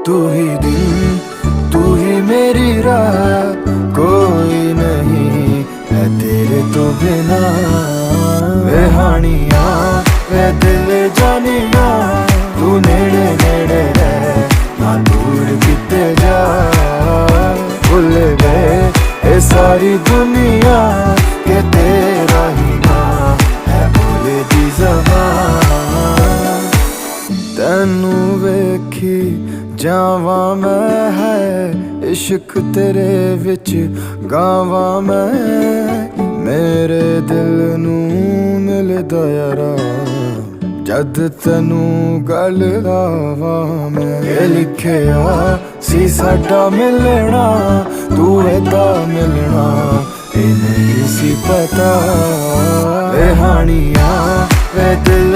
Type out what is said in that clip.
तू ही दिन, तू ही मेरी रात, कोई नहीं है तेरे तो बिना। वे हानिया वे दिल जानिया, तू नेड़े नेड़े रह ना दूर किते जा। भुल गए ये सारी दुनिया के तेरा ही ना है बोले दी ज़बान। तैनू वेखी जावा मैं है इश्क तेरे विच गावा मैं। मेरे दिल नू मिलदा यारा जद तैनू गल लावा मैं। ये लिखिया सी साडा मिलना, तू एदा मिलना ये नहीं सी पता। वे हानिया वे दिल